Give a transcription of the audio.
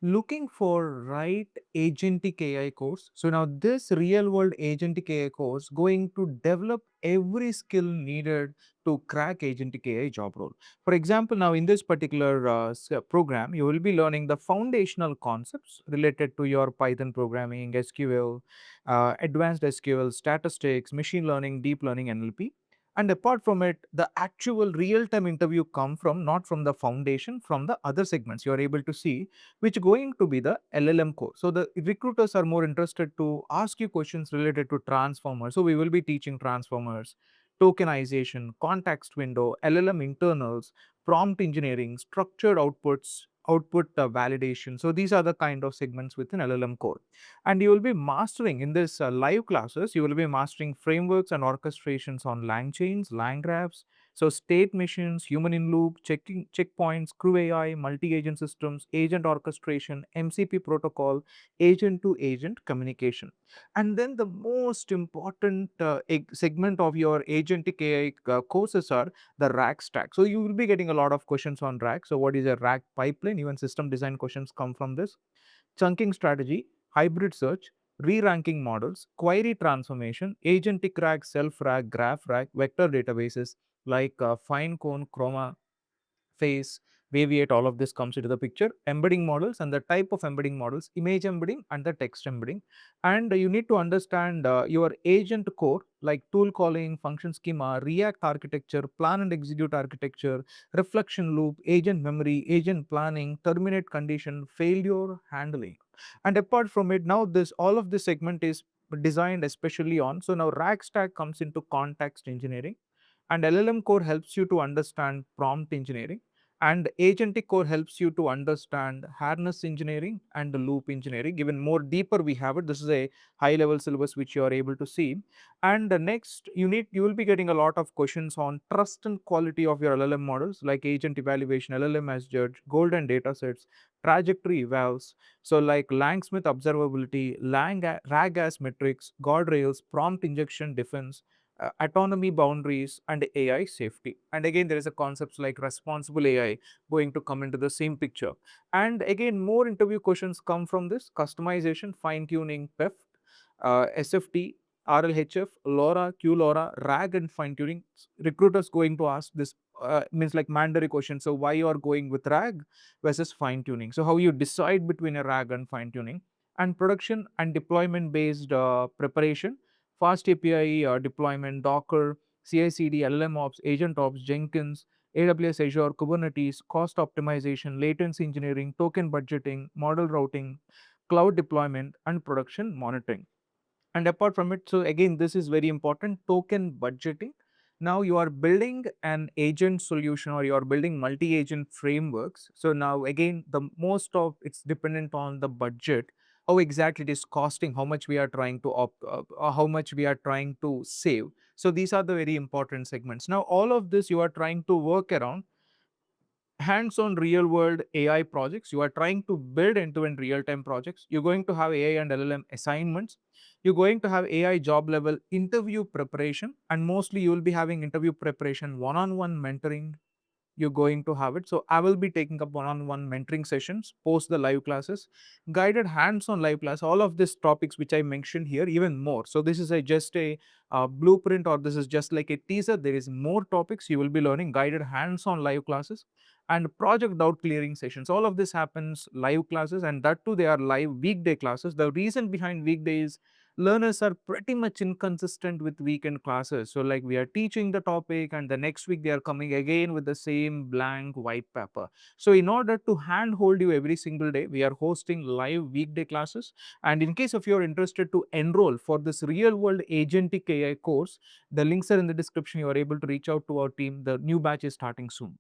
Looking for right agentic AI course. So now this real world agentic AI course going to develop every skill needed to crack agentic AI job role. For example, now in this particular program, you will be learning the foundational concepts related to your Python programming, SQL, advanced SQL, statistics, machine learning, deep learning, NLP. And apart from it, the actual real-time interview come from not from the foundation, from the other segments. You are able to see which going to be the LLM core. So the recruiters are more interested to ask you questions related to transformers. So we will be teaching transformers, tokenization, context window, LLM internals, prompt engineering, structured outputs, output validation. So these are the kind of segments within LLM core. And you will be mastering in this live classes, you will be mastering frameworks and orchestrations on lang chains, lang graphs, so state machines, human in loop, checking checkpoints, crew AI, multi-agent systems, agent orchestration, MCP protocol, agent to agent communication. And then the most important segment of your agentic AI courses are the rack stack. So you will be getting a lot of questions on rack. So what is a rack pipeline? Even system design questions come from this. Chunking strategy, hybrid search, re-ranking models, query transformation, agentic RAG, self-RAG, graph RAG, vector databases like Finecone, Chroma, Face, Waviate, all of this comes into the picture. Embedding models and the type of embedding models, image embedding and the text embedding. And you need to understand your agent core like tool calling, function schema, React architecture, plan and execute architecture, reflection loop, agent memory, agent planning, terminate condition, failure handling. And apart from it, now this all of this segment is designed especially on. So now RAG stack comes into context engineering and LLM core helps you to understand prompt engineering and agentic core helps you to understand harness engineering and the loop engineering. Even more deeper we have it. This is a high level syllabus which you are able to see. And next you will be getting a lot of questions on trust and quality of your LLM models like agent evaluation, LLM as judge, golden data sets, trajectory evals. So like Langsmith observability, RAG as metrics, guardrails, prompt injection defense, autonomy boundaries and AI safety. And again, there is a concepts like responsible AI going to come into the same picture. And again, more interview questions come from this customization, fine tuning, PEF, SFT, RLHF, LoRa, QLoRa, RAG and fine tuning. Recruiters going to ask this means like mandatory question. So why you are going with RAG versus fine tuning? So how you decide between a RAG and fine tuning and production and deployment based preparation, fast API deployment, Docker, CI/CD, LLM Ops, Agent Ops, Jenkins, AWS Azure, Kubernetes, cost optimization, latency engineering, token budgeting, model routing, cloud deployment, and production monitoring. And apart from it, so again, this is very important, token budgeting. Now you are building an agent solution or you are building multi-agent frameworks. So now again, the most of it's dependent on the budget, how exactly it is costing, how much we are trying to how much we are trying to save. So these are the very important segments. Now all of this you are trying to work around hands-on real-world AI projects. You are trying to build end-to-end real-time projects. You're going to have AI and LLM assignments. You're going to have AI job level interview preparation, and mostly you will be having interview preparation, one-on-one mentoring, you're going to have it. So I will be taking up one-on-one mentoring sessions post the live classes, guided hands-on live class, all of these topics which I mentioned here, even more. So this is a just a blueprint or this is just like a teaser. There is more topics you will be learning, guided hands-on live classes and project doubt clearing sessions. All of this happens live classes and that too they are live weekday classes. The reason behind weekdays, learners are pretty much inconsistent with weekend classes. So like we are teaching the topic and the next week they are coming again with the same blank white paper. So in order to handhold you every single day, we are hosting live weekday classes. And in case if you're interested to enroll for this real world agentic AI course, the links are in the description. You are able to reach out to our team. The new batch is starting soon.